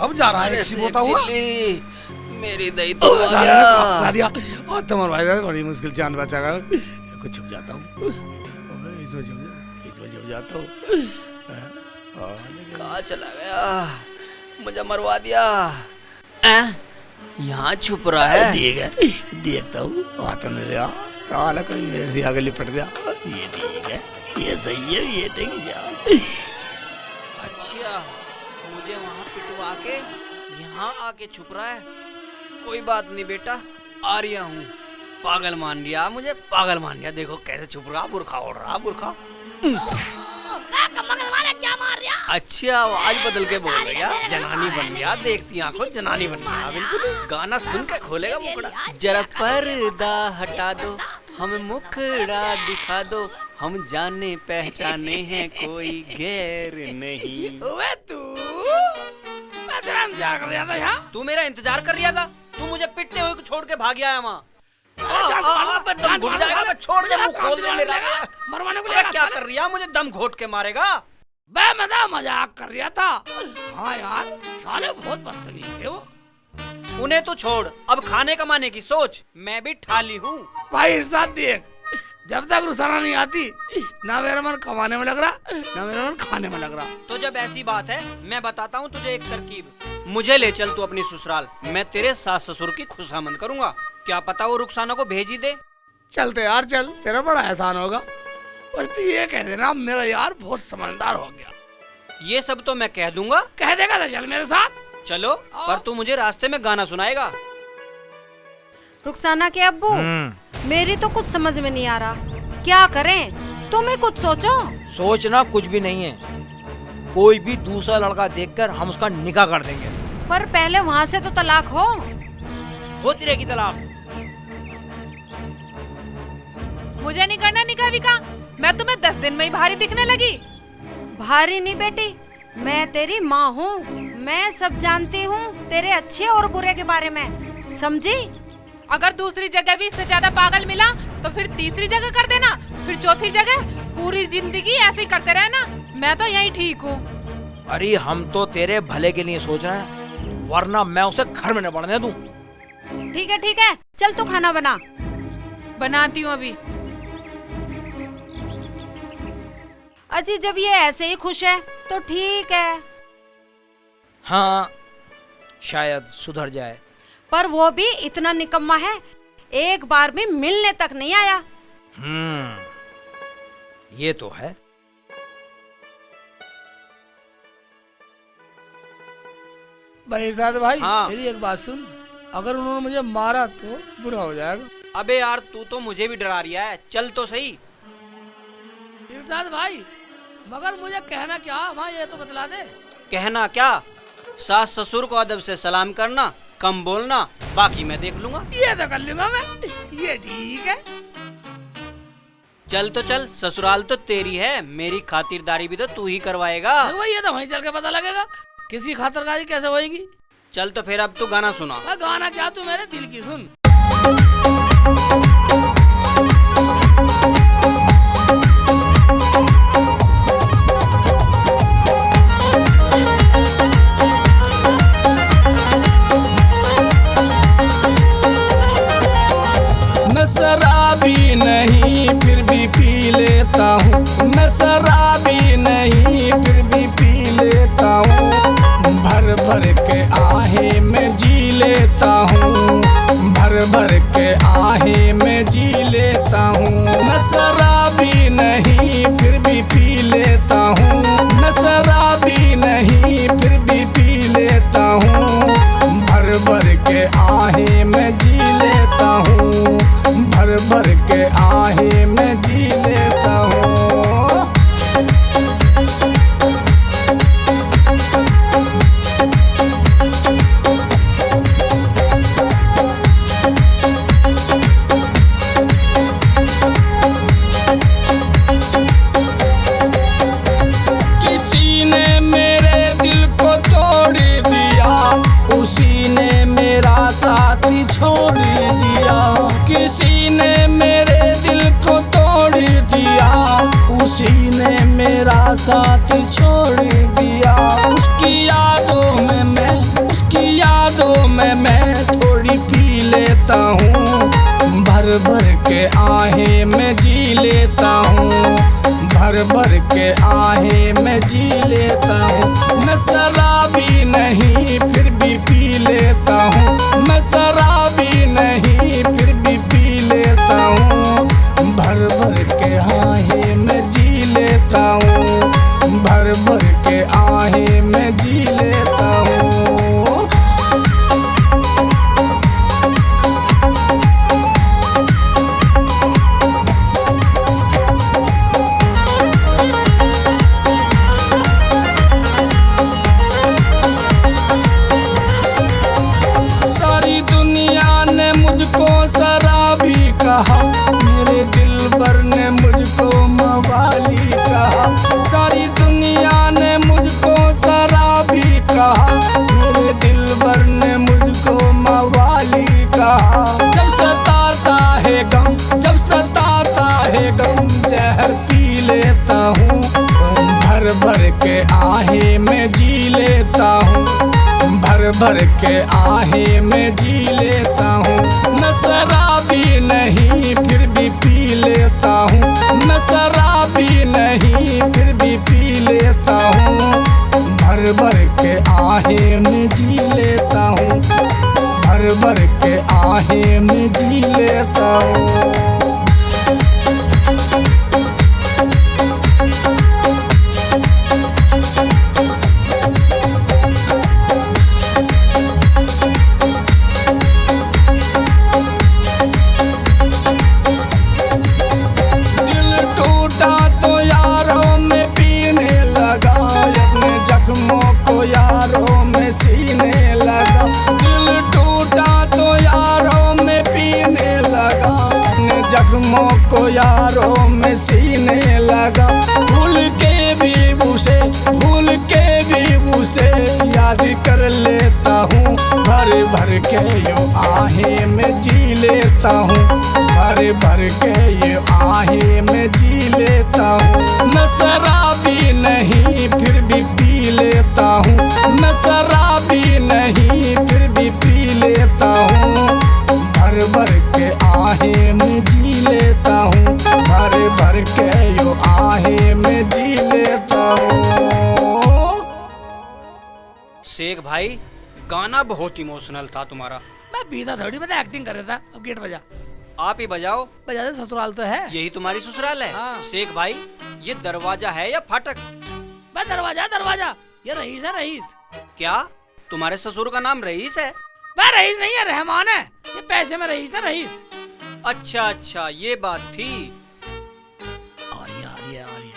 कब जा रहा है होता हुआ? मेरी दही तो खा दिया और तुम्हारे भाई का बड़ी मुश्किल जान बचा कर कुछ छुप जाता हूँ, इसमें छुप जाता हूँ। कहाँ चला गया? मुझे मरवा दिया। यहाँ छुप रहा है। ठीक है, देखता हूँ। आता नहीं रहा ताला कोई मेरे से आगे लिपट गया। ये ठीक है, ये सही है, ये ठीक है। अच्छा, मुझे वहाँ पिटवा के यहाँ आके छुप रहा है। कोई बात नहीं बेटा, आ रहा हूँ। पागल मान लिया मुझे, पागल मान लिया। देखो कैसे छुप रहा, बुरखा ओढ़ रहा, बुरखा। क्या मार रहा? अच्छा, आवाज बदल के बोल गया, जनानी बन गया। देखती आंखों जनानी बन गया। बिल्कुल गाना सुन के खोलेगा मुखड़ा। जरा पर्दा हटा दो, हम मुखड़ा दिखा दो, हम जाने पहचाने हैं, कोई गैर नहीं। वे तू, मैं तेरा इंतजार कर रहा था यहाँ। तू मेरा इंतजार कर रहा था? तू मुझे पिटते हुए छोड़ के भाग गया है वहाँ। दम घुट जाएगा, मैं छोड़ दे, मुंह खोल दे मेरा। मरवाने को क्या कर रही है? मुझे दम घोट के मारेगा? मैं मजाक कर रहा था। हाँ यार, साले बहुत बदतमीज थे वो। उन्हें तो छोड़, अब खाने कमाने की सोच। मैं भी ठाली हूँ। भाई इरशाद देख, जब तक रुसाना नहीं आती ना मेरा मन कमाने में लग रहा, ना मेरा मन खाने में लग रहा। तो जब ऐसी बात है, मैं बताता हूँ तुझे एक तरकीब। मुझे ले चल तू अपनी ससुराल, मैं तेरे सास ससुर की खुशामद करूंगा। क्या पता वो रुखसाना को भेज ही दे। चलते यार, चल, तेरा बड़ा एहसान होगा। बस तू ये कह देना मेरा यार बहुत समझदार हो गया। ये सब तो मैं कह दूंगा। कह देगा तो चल मेरे साथ। चलो, पर तू मुझे रास्ते में गाना सुनाएगा। रुखसाना के अब्बू, मेरी तो कुछ समझ में नहीं आ रहा, क्या करें? तुम ही कुछ सोचो। सोचना कुछ भी नहीं है, कोई भी दूसरा लड़का देखकर हम उसका निकाह कर देंगे। पर पहले वहाँ से तो तलाक हो। होती रहेगी तलाक। मुझे नहीं करना निकाह विकाह, मैं तुम्हें 10 दिन में ही भारी दिखने लगी। भारी नहीं बेटी, मैं तेरी माँ हूँ, मैं सब जानती हूँ तेरे अच्छे और बुरे के बारे में, समझी? अगर दूसरी जगह भी इससे ज्यादा पागल मिला तो फिर तीसरी जगह कर देना, फिर चौथी जगह, पूरी जिंदगी ऐसे ही करते रहना। मैं तो यहीं ठीक हूँ। अरे हम तो तेरे भले के लिए सोच रहे हैं, वरना मैं उसे घर में न बढ़ने दूं। ठीक है, चल तू खाना बना। बनाती हूँ अभी। अजी जब ये ऐसे ही खुश है तो ठीक है। हाँ, शायद सुधर जाए। पर वो भी इतना निकम्मा है, एक बार भी मिलने तक नहीं आया। ये तो है। भाई इरशाद भाई, हाँ। मेरी एक बात सुन, अगर उन्होंने मुझे मारा तो बुरा हो जाएगा। अबे यार, तू तो मुझे भी डरा रहा है। चल तो सही। इरशाद भाई, मगर मुझे कहना क्या वहाँ ये तो बतला दे। कहना क्या? सास ससुर को अदब से सलाम करना, कम बोलना, बाकी मैं देख लूंगा। ये तो कर लूंगा मैं, ये ठीक है। चल तो चल, ससुराल तो तेरी है, मेरी खातिरदारी भी तो तू ही करवाएगा। भाई ये तो वहीं चल के पता लगेगा किसी खातिरदारी कैसे होएगी। चल तो फिर अब तू गाना सुना। गाना क्या, तू मेरे दिल की सुन। मैं शराबी नहीं फिर भी पी लेता हूँ, मैं शराबी नहीं फिर भी पी लेता हूँ, भर भर के आहें मैं जी लेता हूँ, भर भर के आहें मैं जी लेता हूँ। मैं शराबी नहीं फिर भी पी लेता हूँ, मैं शराबी नहीं फिर भी पी लेता हूँ, भर भर के आहें मैं जी लेता हूँ, भर भर के आहें मैं जी लेता हूँ। किसी ने मेरे दिल को तोड़ दिया, उसी ने मेरा साथ छोड़ दिया। किसी ने मेरे दिल को तोड़ दिया, उसी ने मेरा साथ छोड़ दिया। उसकी यादों में मैं में मैं थोड़ी पी लेता हूँ, भर भर के आहें मैं जी लेता हूँ, भर भर के आहें मैं जी लेता हूँ। मैं शराबी नहीं फिर भी पी लेता हूँ, मैं शराबी नहीं फिर भी पी लेता हूँ, भर भर के आहें मैं जी लेता हूँ, भर भर के आहें मैं जी लेता हूँ। सारी दुनिया ने मुझको शराबी कहा, मेरे दिलबर ने मुझको मवाली कहा। सारी दुनिया ने मुझको शराबी कहा, मेरे दिलबर ने मुझको मवाली कहा। जब सताता है गम, जब सताता है गम, जहर पी लेता हूँ, भर भर के आहें मैं जी लेता हूँ, भर भर के आहें मैं जी लेता हूँ। मैं शराबी नहीं फिर भी पी लेता हूँ, मैं शराबी नहीं फिर भी पी लेता हूँ, भर भर के आहें मैं जी लेता हूँ, भर भर के आहें मैं जी लेता हूँ। जख्मों को यारों में सीने लगा, दिल टूटा तो यारों में पीने लगा, अपने जख्मों को यारों में सीने लगा। भूल के भी उसे, भूल के भी उसे याद कर लेता हूँ, भर भर के यो आहें मैं जी लेता हूँ, भर भर के ये आहें मैं जी लेता हूँ। मैं शराबी नहीं फिर भी पी लेता हूँ, मैं शराबी नहीं फिर भी पी लेता हूँ, भर भर के आहें मैं जी लेता हूँ, भर भर के यो आहें मैं जी लेता हूँ। शेख भाई, गाना बहुत इमोशनल था तुम्हारा। मैं पीता थोड़ी, मैं तो एक्टिंग कर रहा था। अब गेट बजा। आप ही बजाओ। बजा दे, ससुराल तो है। यही तुम्हारी ससुराल है? हाँ। शेख भाई, ये दरवाजा है या फाटक? बस दरवाजा, दरवाजा। ये रईस है, रईस। क्या तुम्हारे ससुर का नाम रईस है? वह रईस नहीं है, रहमान है। ये पैसे में रईस है, रईस। अच्छा अच्छा, ये बात थी। आ रही है, आ रही है।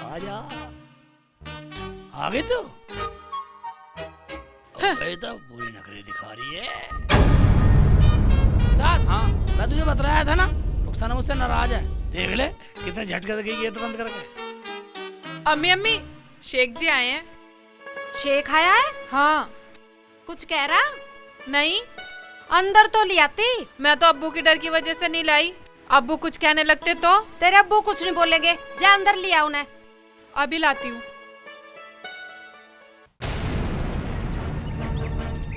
आ जा। आ गई तो? तो पूरी नखरे दिखा रही है। साथ हाँ, मैं तुझे बतलाया था ना, रुखसाना मुझसे नाराज है। देख ले कितने झटके से गई गेट बंद करके। अम्मी अम्मी, शेख जी आए हैं। शेख आया है? हाँ। कुछ कह रहा? नहीं, अंदर तो ले आती। मैं तो अब्बू की डर की वजह से नहीं लाई। अब्बू कुछ कहने लगते तो? तेरे अब्बू कुछ नहीं बोलेंगे, जा अंदर लिया उन्हें। अभी लाती हूँ।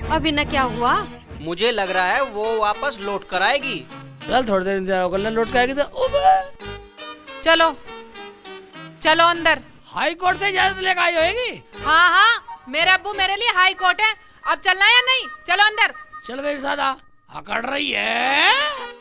अभी न क्या हुआ? मुझे लग रहा है वो वापस लौट कर आएगी। चल थोड़ी देर इंतजार कर ले, लौट के आएगी तो। चलो चलो अंदर। हाई कोर्ट से इजाजत लेकर आई होगी। हाँ हाँ, मेरे अब्बू मेरे लिए हाई कोर्ट है। अब चलना है या नहीं? चलो अंदर। चल मेरे साथ आ। अकड़ रही है।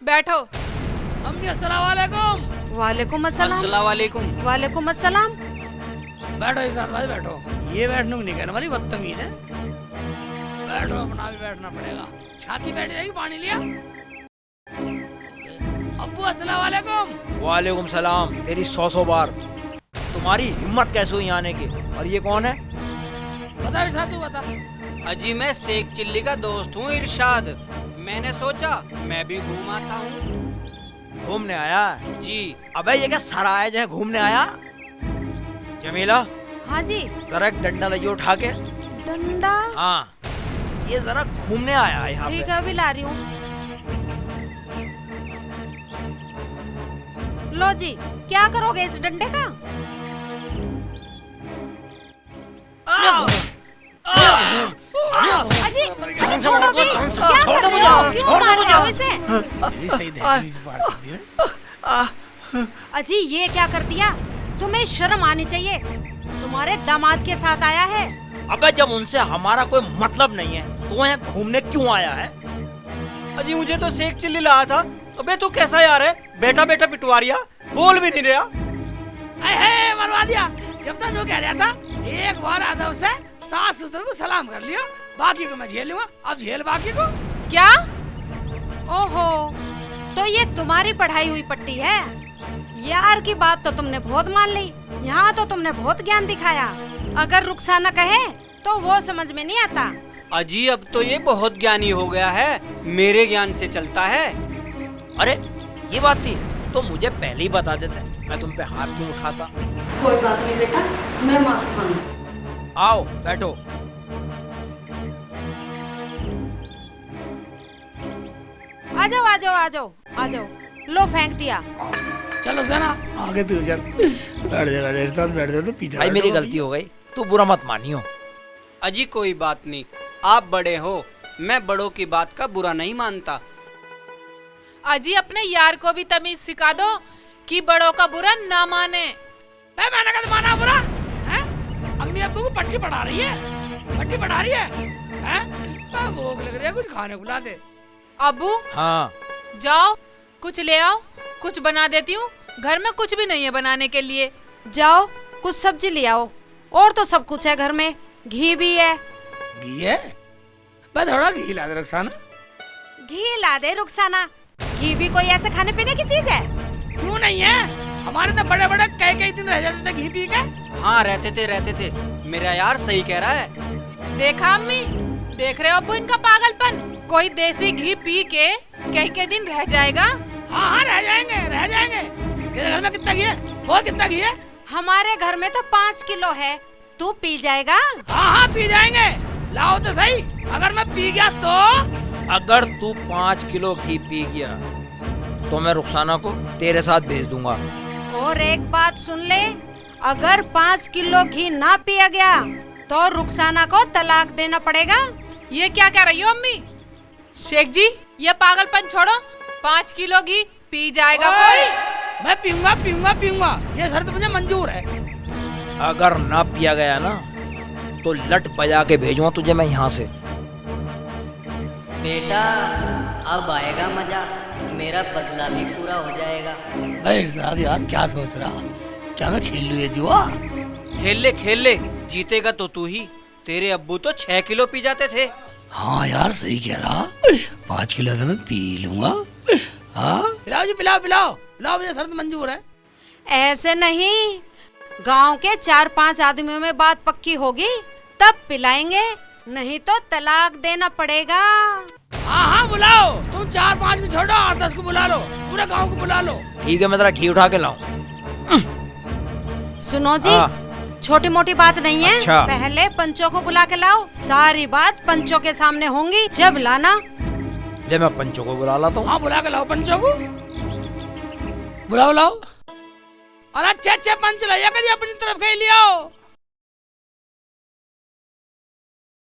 बैठो। अम्मी अस्सलाम वालेकुम। वालेकुम अस्सलाम। अस्सलाम वालेकुम। वालेकुम अस्सलाम। बैठो इस साथ भाई, बैठो। ये बैठने को नहीं कहने वाली, बदतमीज है। बैठो, अपना भी बैठना पड़ेगा। छाती बैठ जाएगी, पानी लिया। अब्बू अस्सलाम वालेकुम। वालेकुम सलाम। तेरी 100 बार। तुम्हारी हिम्मत कैसे हुई आने की? और ये कौन है? बता इस साथ, तू बता। अजी मैं शेख चिल्ली का दोस्त हूँ इरशाद। मैंने सोचा मैं भी घूम आता हूँ। घूमने आया है? जी। अबे ये क्या सराय है घूमने आया? जमीला, हाँ जी। जरा एक डंडा लाइए उठा के। डंडा? हाँ, ये जरा घूमने आया है यहाँ ठीक पे। है, अभी ला रही हूँ। लो जी, क्या करोगे इस डंडे का? अजी, छोड़ोगे? क्या कर रहे हो? क्यों मार रहे हो इसे? मेरी सही देखनी से पार कर दी ना। अजी, ये क्या कर दिया? तुम्हें शर्म आनी चाहिए। तुम्हारे दामाद के साथ आया है। अबे जब उनसे हमारा कोई मतलब नहीं है तो वो यहाँ घूमने क्यों आया है? अजी मुझे तो सेक चिल्ली लाया था। अबे तू कैसा यार है? बेटा बेटा पिटवारिया, बोल भी नहीं रहा। अरे मरवा दिया। जब तक वो कह रहा था एक बार आदम से सास ससुर को सलाम कर लिया, बाकी को मैं झेल लूंगा। अब झेल बाकी को। क्या? ओहो, तो ये तुम्हारी पढ़ाई हुई पट्टी है। यार की बात तो तुमने बहुत मान ली। यहाँ तो तुमने बहुत ज्ञान दिखाया। अगर रुखसाना कहे तो वो समझ में नहीं आता। अजी अब तो ये बहुत ज्ञानी हो गया है, मेरे ज्ञान से चलता है। अरे ये बात थी तो मुझे पहले ही बता देते, मैं तुम पे हाथ क्यों उठाता। कोई बात नहीं बेटा, मैं माफी मांगू। आओ बैठो। आ जाओ आ जाओ आ जाओ आ जाओ। लो फेंक दिया। चलो सना आगे तू चल। बैठ जा बैठ जा तो पीछे। भाई मेरी गलती हो गई, तू बुरा मत मानियो। अजी कोई बात नहीं, आप बड़े हो, मैं बड़ों की बात का बुरा नहीं मानता। अजी अपने यार को भी तमीज सिखा दो कि बड़ों का बुरा ना माने। मैंने कहा माना बुरा है? अम्मी अब्बू को पट्टी पढ़ा रही है, पट्टी पढ़ा रही है? भूख लग रही है, कुछ खाने को ला दे। अबू हाँ जाओ कुछ ले आओ, कुछ बना देती हूँ। घर में कुछ भी नहीं है बनाने के लिए। जाओ कुछ सब्जी ले आओ। और तो सब कुछ है घर में, घी भी है। घी है? बस थोड़ा घी ला दे रुखसाना। घी ला दे रुखसाना। घी भी कोई ऐसे खाने पीने की चीज है? क्यों नहीं है? हमारे तो बड़े बड़े कई दिन रह जाते थे घी पी के। हाँ रहते थे। मेरा यार सही कह रहा है। देखा अम्मी, देख रहे हो अब्बू इनका पागलपन। कोई देसी घी पी के कई दिन रह जाएगा। हाँ रह जाएंगे। तेरे घर में कितना घी है? बहुत कितना घी है? हमारे घर में तो 5 किलो है। तू पी जाएगा? हाँ पी जाएंगे। लाओ तो सही। अगर मैं पी गया तो? अगर तू 5 किलो घी पी गया तो मैं रुखसाना को तेरे साथ भेज दूंगा। और एक बात सुन ले, अगर 5 किलो घी ना पिया गया तो रुखसाना को तलाक देना पड़ेगा। ये क्या कह रही हो अम्मी? शेख जी ये पागलपन छोड़ो। 5 किलो घी पी जाएगा कोई? मैं पीऊंगा। ये शर्त मुझे मंजूर है। अगर ना पिया गया ना तो लट बजा के भेजूंगा तुझे मैं यहाँ से। बेटा अब आएगा मजा, मेरा बदला भी पूरा हो जाएगा। भाई साहब यार क्या सोच रहा? क्या मैं खेल लूं ये जुआ? खेल ले, जीतेगा तो तू ही। तेरे अब्बू तो 6 किलो पी जाते थे। हाँ यार सही कह रहा। 5 किलो तो मैं पी लूंगा। हाँ पिलाओ जी पिलाओ, मुझे शर्त मंजूर है। ऐसे नहीं, गांव के 4-5 आदमियों में बात पक्की होगी तब पिलाएंगे, नहीं तो तलाक देना पड़ेगा। हाँ बुलाओ। तुम 4-5 को छोड़ो, 8-10 को बुला लो, पूरे गांव को बुला लो। ठीक है मैं तेरा घी उठा के लाऊं। सुनो जी, छोटी मोटी बात नहीं है। अच्छा। पहले पंचों को बुला के लाओ। सारी बात पंचों के सामने होंगी, जब लाना। ले मैं पंचों को बुला लाता हूँ। हाँ बुला के लाओ पंचों को। बुलाओ। और अच्छे पंच लाइए अपनी तरफ के लिए आओ।